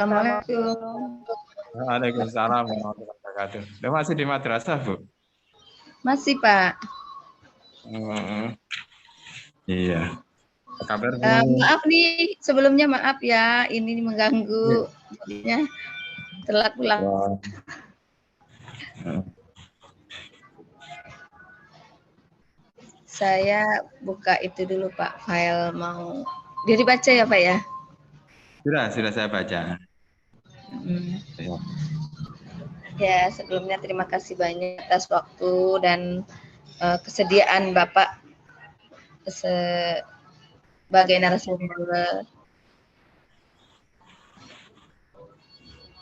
Assalamualaikum. Waalaikumsalam warahmatullahi wabarakatuh. Udah masih di madrasah, Bu? Masih, Pak. Iya. Apa kabar, Bu? Maaf nih, sebelumnya maaf ya, ini mengganggu, jadinya telat pulang. Wah. Saya buka itu dulu, Pak, file mau dibaca ya, Pak ya? Sudah saya baca. Ya. Ya, sebelumnya terima kasih banyak atas waktu dan kesediaan Bapak sebagai narasumber.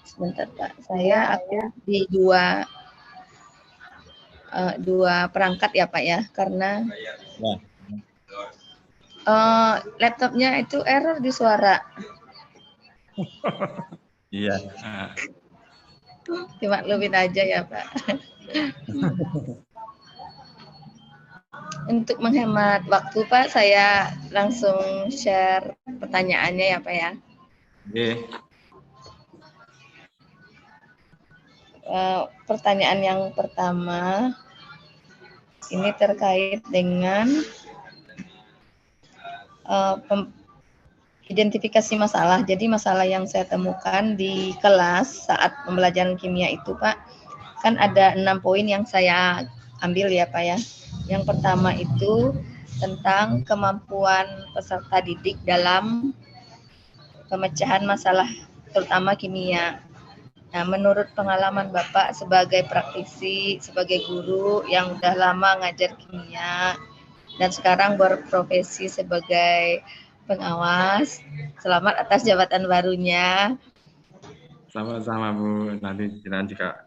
Sebentar, Pak. Saya aktif di dua perangkat ya, Pak ya, karena laptopnya itu error di suara. Iya. Dimaklumin aja ya, Pak. Untuk menghemat waktu, Pak, saya langsung share pertanyaannya ya, Pak ya. Pertanyaan yang pertama ini terkait dengan identifikasi masalah. Jadi masalah yang saya temukan di kelas saat pembelajaran kimia itu, Pak, kan ada 6 poin yang saya ambil ya, Pak ya. Yang pertama itu tentang kemampuan peserta didik dalam pemecahan masalah terutama kimia. Nah, menurut pengalaman Bapak sebagai praktisi, sebagai guru yang udah lama ngajar kimia dan sekarang berprofesi sebagai pengawas, selamat atas jabatan barunya. Sama-sama, Bu. Nanti jika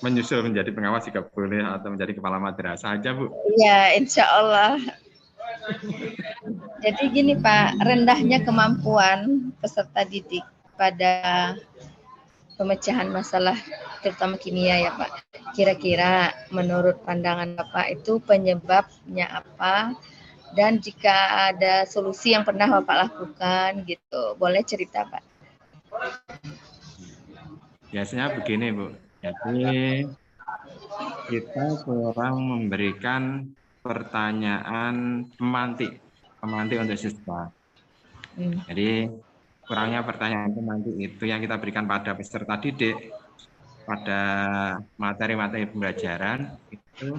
menyusul menjadi pengawas jika boleh atau menjadi kepala madrasah aja, Bu. Iya, insya Allah. Jadi gini, Pak, rendahnya kemampuan peserta didik pada pemecahan masalah terutama kimia ya, Pak. Kira-kira menurut pandangan Bapak itu penyebabnya apa? Dan jika ada solusi yang pernah Bapak lakukan gitu, boleh cerita, Pak? Biasanya begini, Bu. Jadi kita kurang memberikan pertanyaan pemantik untuk siswa. Jadi kurangnya pertanyaan pemantik itu yang kita berikan pada peserta didik pada materi-materi pembelajaran itu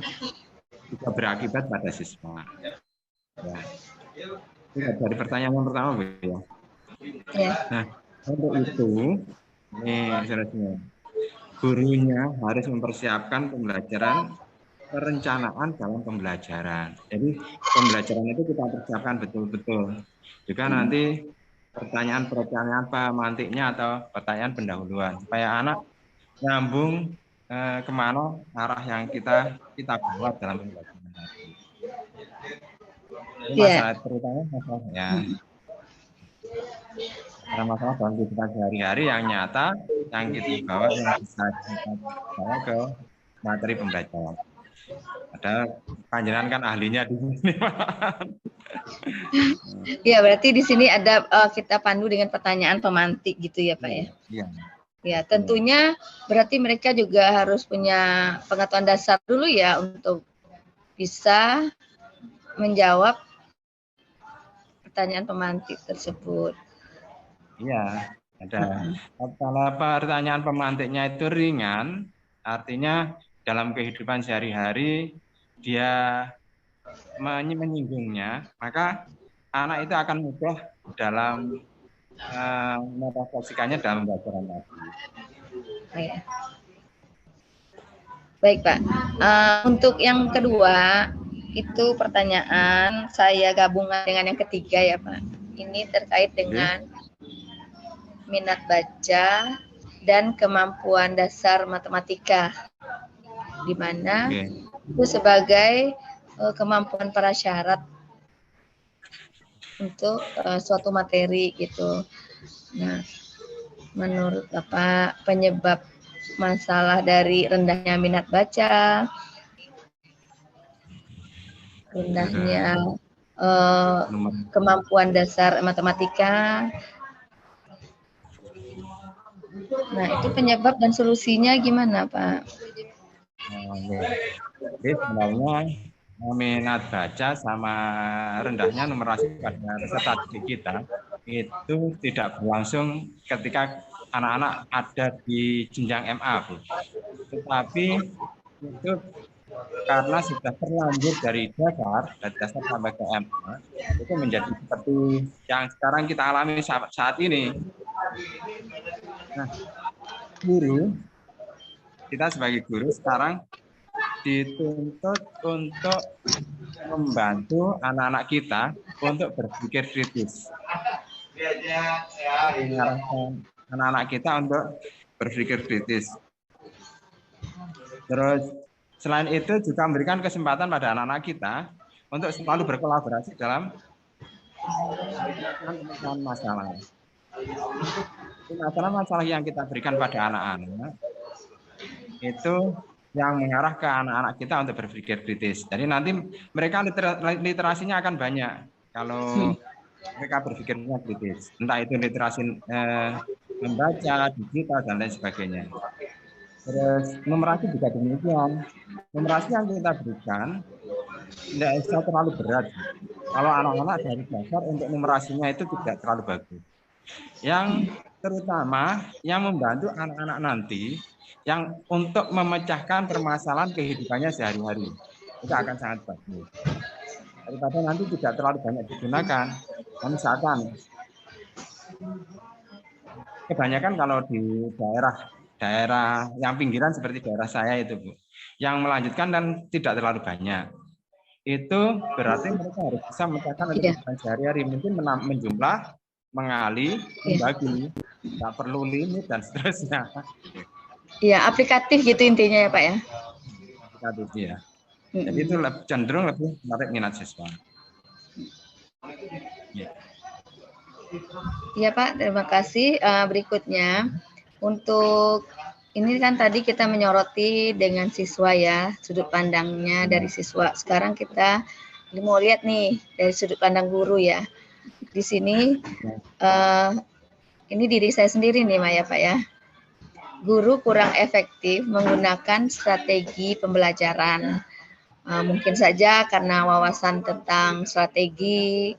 juga berakibat pada siswa. Ya. Itu dari pertanyaan yang pertama, Bu ya. Nah, untuk itu ini seharusnya gurunya harus mempersiapkan pembelajaran perencanaan dalam pembelajaran. Jadi pembelajaran itu kita persiapkan betul-betul. Juga nanti pertanyaan pemantiknya atau pertanyaan pendahuluan supaya anak nyambung kemana arah yang kita bawa dalam pembelajaran tadi. Ini masalah terutama masalahnya. Karena masalah dalam kehidupan sehari-hari yang nyata yang kita bawa yang bisa kita bawa ke materi pembelajaran. Ada panjenengan kan ahlinya di sini, Pak. Iya, berarti di sini ada kita pandu dengan pertanyaan pemantik gitu ya, Pak ya. Iya. Ya, tentunya berarti mereka juga harus punya pengetahuan dasar dulu ya untuk bisa menjawab pertanyaan pemantik tersebut. Iya, ada. Kalau pertanyaan pemantiknya itu ringan, artinya dalam kehidupan sehari-hari dia menyinggungnya, maka anak itu akan mudah dalam merefleksikannya dalam pembelajaran tadi. Ya. Baik, Pak. Untuk yang kedua, itu pertanyaan saya gabungan dengan yang ketiga ya, Pak. Ini terkait dengan minat baca dan kemampuan dasar matematika, di mana itu sebagai kemampuan prasyarat untuk suatu materi gitu. Nah, menurut Bapak penyebab masalah dari rendahnya minat baca, rendahnya kemampuan dasar matematika, Nah, itu penyebab dan solusinya gimana, Pak? Jadi sebenarnya minat baca sama rendahnya numerasi pada peserta didik kita itu tidak berlangsung ketika anak-anak ada di jenjang MA, Bu. Tetapi itu karena sudah terlanjur dari dasar sampai ke MA, itu menjadi seperti yang sekarang kita alami saat ini. Nah, guru, kita sebagai guru sekarang dituntut untuk membantu anak-anak kita untuk berpikir kritis. Mengarahkan anak-anak kita untuk berpikir kritis. Terus selain itu juga memberikan kesempatan pada anak-anak kita untuk selalu berkolaborasi dalam pemecahan masalah. Masalah-masalah yang kita berikan pada anak-anak itu yang mengarah ke anak-anak kita untuk berpikir kritis. Jadi nanti mereka literasinya akan banyak kalau mereka berpikirnya kritis. Entah itu literasi membaca, digital, dan lain sebagainya. Terus numerasi juga demikian. Numerasi yang kita berikan tidak bisa terlalu berat. Kalau anak-anak dari dasar untuk numerasinya itu tidak terlalu bagus. Yang terutama yang membantu anak-anak nanti yang untuk memecahkan permasalahan kehidupannya sehari-hari itu akan sangat bagus. Daripada nanti tidak terlalu banyak digunakan. Misalkan kebanyakan kalau di daerah yang pinggiran seperti daerah saya itu, Bu, yang melanjutkan dan tidak terlalu banyak. Itu berarti mereka harus bisa memecahkan kehidupan sehari-hari, mungkin menjumlah, mengali, membagi, nggak perlu limit dan seterusnya. Iya, aplikatif gitu intinya ya, Pak ya. Aplikatif ya. Jadi itu cenderung lebih menarik minat siswa. Iya Pak, terima kasih. Berikutnya untuk ini kan tadi kita menyoroti dengan siswa ya, sudut pandangnya dari siswa. Sekarang kita mau lihat nih dari sudut pandang guru ya. Di sini ini diri saya sendiri nih Maya Pak ya. Guru kurang efektif menggunakan strategi pembelajaran. Mungkin saja karena wawasan tentang strategi,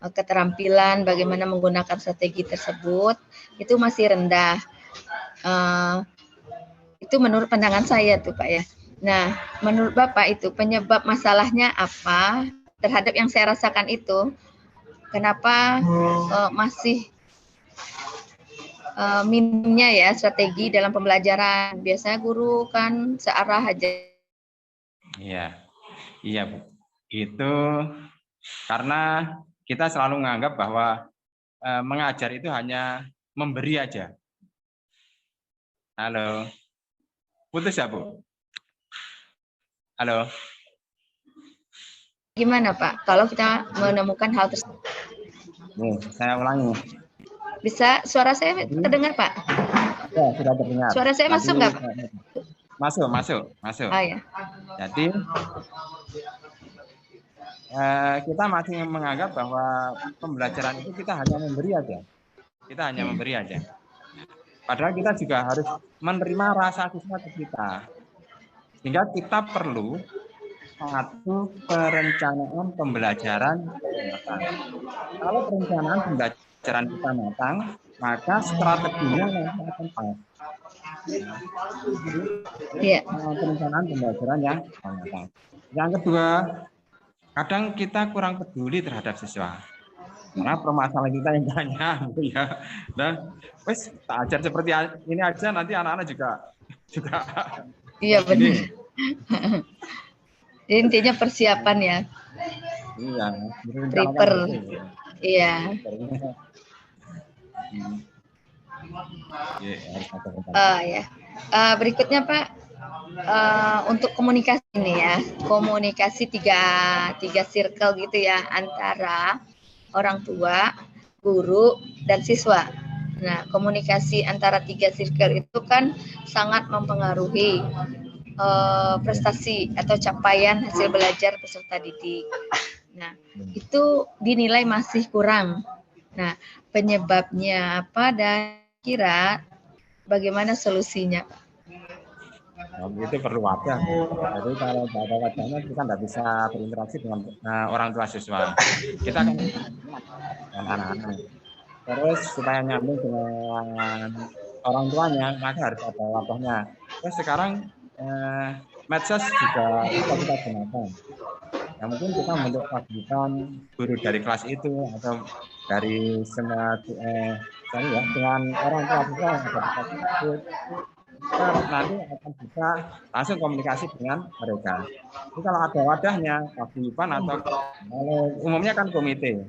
keterampilan bagaimana menggunakan strategi tersebut itu masih rendah. Itu menurut pandangan saya tuh Pak ya. Nah, menurut Bapak itu penyebab masalahnya apa terhadap yang saya rasakan itu? Kenapa masih minimnya ya strategi dalam pembelajaran? Biasanya guru kan searah aja. Iya Bu. Itu karena kita selalu menganggap bahwa mengajar itu hanya memberi aja. Halo. Putus ya, Bu? Halo. Gimana Pak, kalau kita menemukan hal tersebut? Nih, saya ulangi. Bisa suara saya terdengar Pak? Ya, sudah terdengar. Suara saya masuk nggak? Masuk. Ya. Jadi kita masih menganggap bahwa pembelajaran itu kita hanya memberi aja. Padahal kita juga harus menerima rasa siswa kita. Sehingga kita perlu satu perencanaan pembelajaran matang. Kalau perencanaan pembelajaran kita matang, maka strateginya nanti akan pas. Perencanaan pembelajaran yang matang. Yang kedua, kadang kita kurang peduli terhadap siswa. Karena permasalahan kita yang banyak, ya. Dan wes tak ajar seperti ini aja, nanti anak-anak juga. Iya benar. Intinya persiapan ya. Iya. Prepare. Iya. Ya. Berikutnya Pak, untuk komunikasi ini ya, komunikasi tiga circle gitu ya antara orang tua, guru, dan siswa. Nah, komunikasi antara tiga circle itu kan sangat mempengaruhi prestasi atau capaian hasil belajar peserta didik. Nah, itu dinilai masih kurang. Nah, penyebabnya apa dan kira bagaimana solusinya, Pak? Itu perlu wadah. Jadi kalau nggak ada wadahnya kita nggak bisa berinteraksi dengan orang tua siswa. Kita akan dengan anak-anak. Terus supaya nyambung dengan orang tuanya, maka harus ada wadahnya. Terus sekarang medsos juga bisa kita gunakan. Ya, mungkin kita membentuk kegiatan guru dari kelas itu atau dari semua dengan orang tua siswa yang ada di kelas tersebut. Kita nanti akan bisa langsung komunikasi dengan mereka. Jadi kalau ada wadahnya, paguyuban atau umumnya kan komite.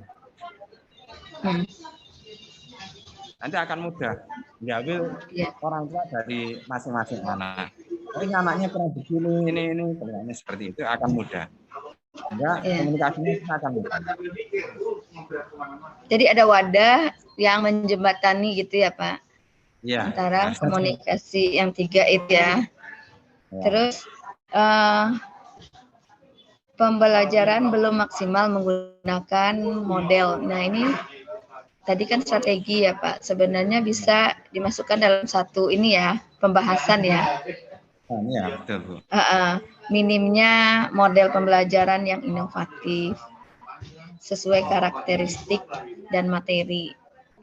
Nanti akan mudah diambil orang tua dari masing-masing anak. Oh, ini anaknya kurang begini, ini, pilihannya seperti itu akan mudah. Enggak, komunikasinya akan mudah. Jadi ada wadah yang menjembatani gitu ya, Pak? Ya, antara komunikasi yang 3 itu ya. Terus pembelajaran belum maksimal menggunakan model. Nah, ini tadi kan strategi ya, Pak. Sebenarnya bisa dimasukkan dalam satu ini ya, pembahasan ya. Ya, betul, Bu. Minimnya model pembelajaran yang inovatif sesuai karakteristik dan materi.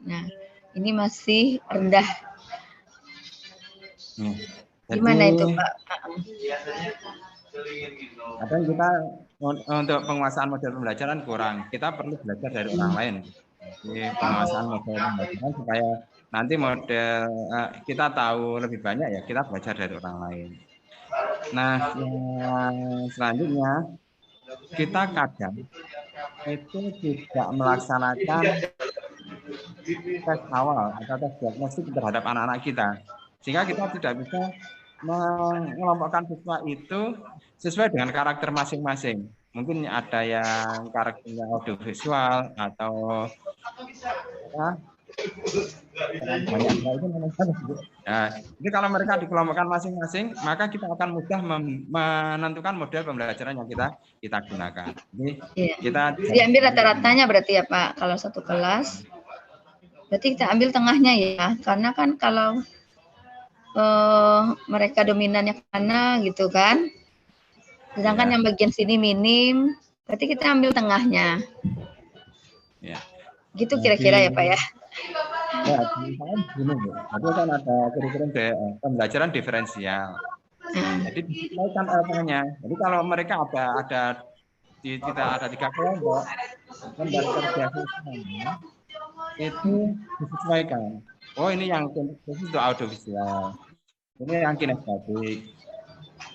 Nah, ini masih rendah. Gimana itu, Pak? Kadang kita untuk penguasaan model pembelajaran kurang. Kita perlu belajar dari orang lain. Jadi penguasaan model pembelajaran supaya nanti model kita tahu lebih banyak ya, kita belajar dari orang lain. Nah, yang selanjutnya kita kadang itu tidak melaksanakan tes awal atau tes diagnostik terhadap anak-anak kita, sehingga kita tidak bisa mengelompokkan siswa itu sesuai dengan karakter masing-masing. Mungkin ada yang karakternya audiovisual atau banyak itu. Nah, jadi kalau mereka dikelompokkan masing-masing, maka kita akan mudah menentukan model pembelajaran yang kita gunakan. Jadi kita diambil rata-ratanya berarti ya, Pak. Kalau satu kelas, berarti kita ambil tengahnya ya, karena kan kalau mereka dominannya ke mana gitu kan, sedangkan yang bagian sini minim, berarti kita ambil tengahnya. Ya. Gitu kira-kira ya, Pak ya. Ya, misalnya begini, Bu. Jadi kan ada kurikulum pembelajaran diferensial. Jadi disesuaikan tengahnya. Jadi kalau mereka ada 3 kelompok, dan dari kerja siswanya itu disesuaikan. Oh, ini yang khusus untuk audiovisual, ini yang kinestetik.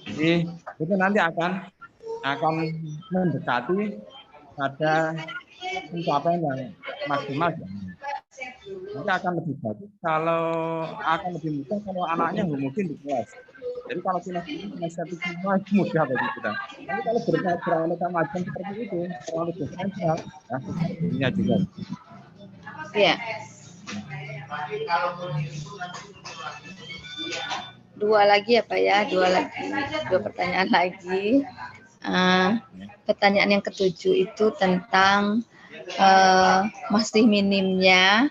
Jadi itu nanti akan mendekati pada pencapaian yang maksimal. Nanti akan lebih bagus akan lebih mudah kalau anaknya mungkin di kelas. Jadi kalau kinestetik semua mudah bagi kita. Tapi kalau beraneka macam seperti itu, terlalu diferensial, ya juga. Iya. 2 lagi ya, Pak ya, 2 pertanyaan lagi. Pertanyaan yang ke-7 itu tentang masih minimnya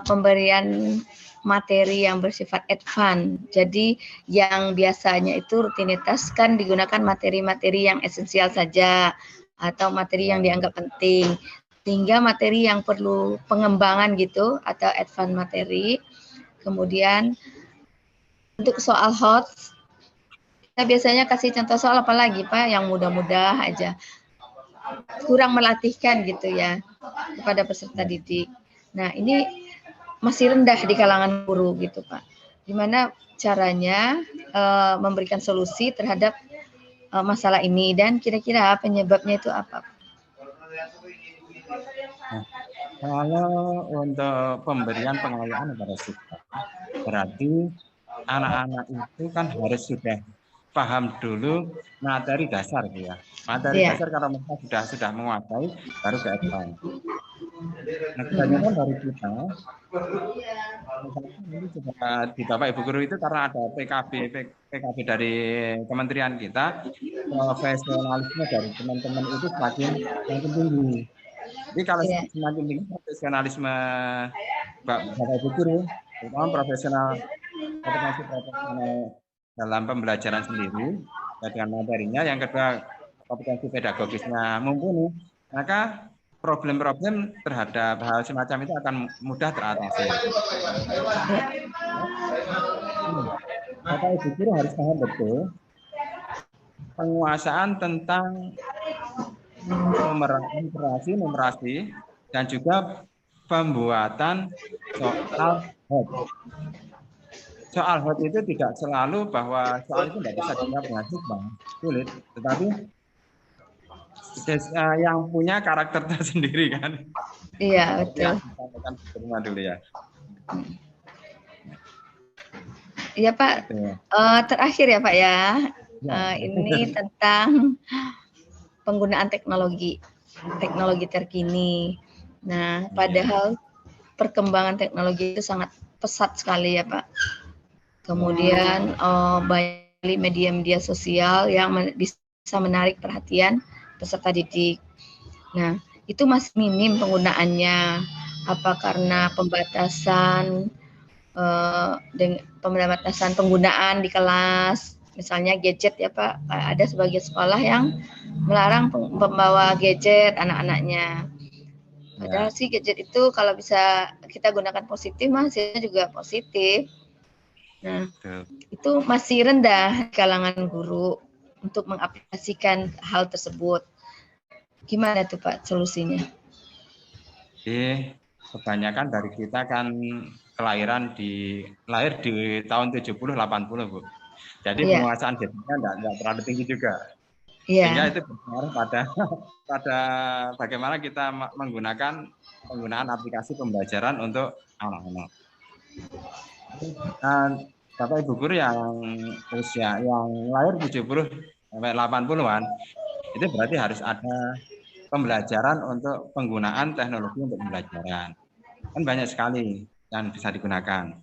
pemberian materi yang bersifat advance. Jadi yang biasanya itu rutinitas kan digunakan materi-materi yang esensial saja atau materi yang dianggap penting. Sehingga materi yang perlu pengembangan gitu atau advance materi. Kemudian untuk soal hot, kita biasanya kasih contoh soal apa lagi, Pak, yang mudah-mudah aja. Kurang melatihkan gitu ya kepada peserta didik. Nah, ini masih rendah di kalangan guru gitu, Pak. Gimana caranya memberikan solusi terhadap masalah ini dan kira-kira penyebabnya itu apa? Nah, kalau untuk pemberian pengayaan kepada siswa, berarti anak-anak itu kan harus sudah paham dulu materi dasar ya. Materi dasar kalau mereka sudah menguasai baru ke advance. Nah, kebanyakan dari kita ini juga di Bapak Ibu Guru itu karena ada PKB dari kementerian kita, profesionalisme dari teman-teman itu semakin tinggi. Jadi kalau semakin tinggi profesionalisme Bapak Ibu Guru, terutama kompetensi profesional dalam pembelajaran sendiri dengan materinya. Yang kedua, kompetensi pedagogisnya mumpuni, maka problem-problem terhadap hal semacam itu akan mudah teratasi. Bapak Ibu guru harus paham betul penguasaan tentang numerasi, dan juga pembuatan soal hot itu tidak selalu bahwa soal itu tidak bisa dijawab dengan siswa, sulit, tetapi yang punya karakter tersendiri kan. Iya, betul. Dulu ya. Iya Pak, terakhir ya Pak ya, ini tentang penggunaan teknologi terkini. Nah, padahal perkembangan teknologi itu sangat pesat sekali ya Pak. Kemudian banyak media sosial yang bisa menarik perhatian peserta didik. Nah, itu masih minim penggunaannya. Apa karena pembatasan penggunaan di kelas, misalnya gadget ya Pak, ada sebagian sekolah yang melarang membawa gadget anak-anaknya. Padahal sih gadget itu kalau bisa kita gunakan positif, hasilnya juga positif. Nah, itu masih rendah kalangan guru untuk mengaplikasikan hal tersebut. Gimana tuh Pak solusinya? Kebanyakan dari kita kan lahir di tahun 70-80 Bu. Jadi penguasaan gadgetnya tidak terlalu tinggi juga. Sehingga itu berpengaruh pada bagaimana kita menggunakan penggunaan aplikasi pembelajaran untuk anak-anak. Bapak Ibu guru yang usia yang lahir 70-80-an itu berarti harus ada pembelajaran untuk penggunaan teknologi untuk pembelajaran. Kan banyak sekali yang bisa digunakan.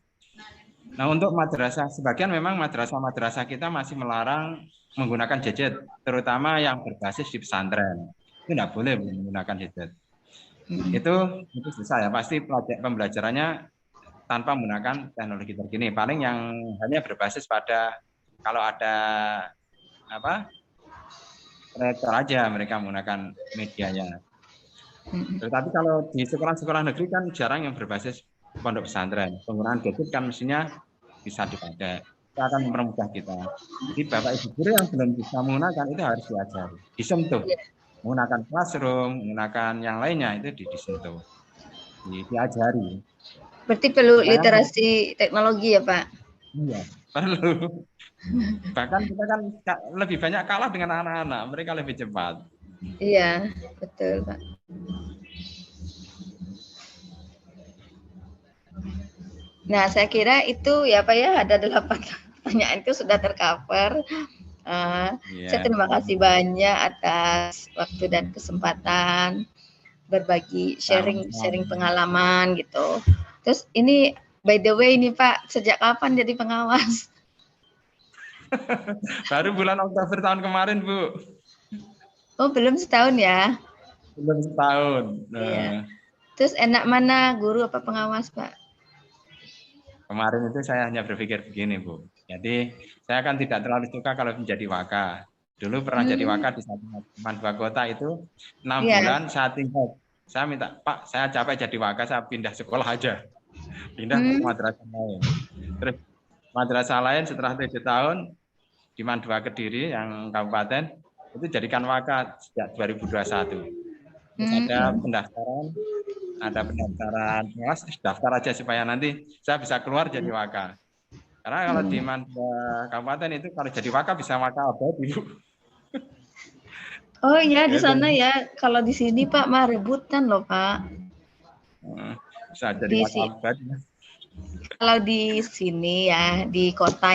Nah, untuk madrasah, sebagian memang madrasah kita masih melarang menggunakan gadget, terutama yang berbasis di pesantren. Itu tidak boleh menggunakan gadget. Itu susah ya, pasti pembelajarannya tanpa menggunakan teknologi terkini. Paling yang hanya berbasis pada kalau ada proyektor aja mereka menggunakan medianya. Tetapi kalau di sekolah-sekolah negeri kan jarang yang berbasis pondok pesantren. Penggunaan gadget kan mestinya bisa dipakai. Itu akan mempermudah kita. Jadi Bapak Ibu guru yang belum bisa menggunakan itu harus diajari, disentuh. Menggunakan classroom, menggunakan yang lainnya itu disentuh, diajari. Berarti perlu literasi teknologi ya Pak? Iya, perlu. Bahkan kita kan lebih banyak kalah dengan anak-anak, mereka lebih cepat. Iya, betul Pak. Nah, saya kira itu ya Pak ya, ada 8 pertanyaan itu sudah tercover. Saya terima kasih banyak atas waktu dan kesempatan berbagi sharing pengalaman gitu. Terus ini by the way ini Pak, sejak kapan jadi pengawas? Baru bulan Oktober tahun kemarin Bu. Oh belum setahun ya? Belum setahun. Iya. Terus enak mana, guru apa pengawas Pak? Kemarin itu saya hanya berpikir begini Bu. Jadi saya kan tidak terlalu suka kalau menjadi waka. Dulu pernah jadi waka di dua kota itu 6 bulan saya tinggal. Saya minta Pak, saya capek jadi waka, saya pindah sekolah aja. Pindah ke madrasah lain. Terus madrasah lain setelah 7 tahun di Mandua Kediri yang kabupaten itu jadikan waka sejak 2021. Terus ada pendaftaran, daftar aja supaya nanti saya bisa keluar jadi waka. Karena kalau di Mandua Kabupaten itu kalau jadi waka bisa waka abadi. Oh iya di sana ya. Kalau di sini Pak mah rebutan loh Pak. Bisa jadi waka abadi. Kalau di sini ya di kota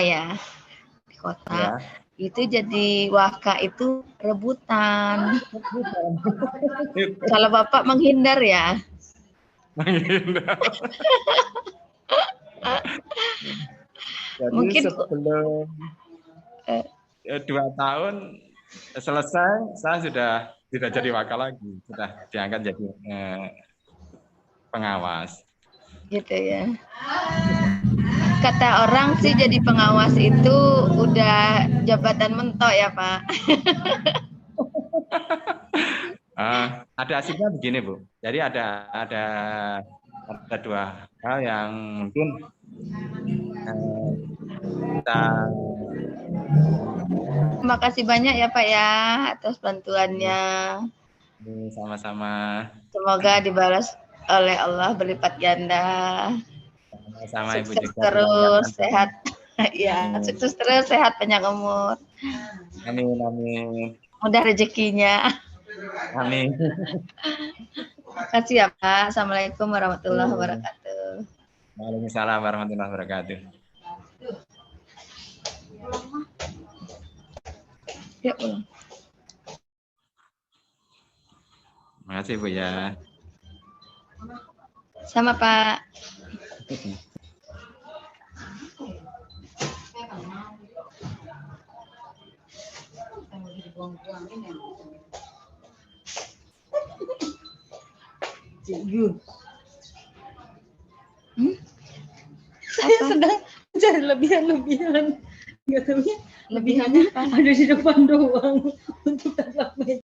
itu jadi waka itu rebutan. Kalau Bapak menghindar ya. Jadi mungkin sebelum 2 tahun selesai, saya sudah tidak jadi wakil lagi, sudah diangkat jadi pengawas. Gitu ya. Kata orang sih jadi pengawas itu udah jabatan mentok ya Pak. Ada asiknya begini Bu. Jadi ada dua hal yang mungkin kita. Terima kasih banyak ya Pak ya atas bantuannya. Sama-sama. Semoga dibalas oleh Allah berlipat ganda. Sama Ibu sukses juga. Terus sehat. Ya, sukses terus sehat panjang umur. Amin, amin. Mudah rezekinya. Amin. Terima kasih ya Pak. Assalamualaikum warahmatullahi wabarakatuh. Waalaikumsalam warahmatullahi wabarakatuh. Ya pulang. Terima kasih Bu ya. Sama Pak. Saya sedang mencari lebihan-lebihan. Nggak tahunya Lebihannya apa? ada di depan doang untuk tatap meja.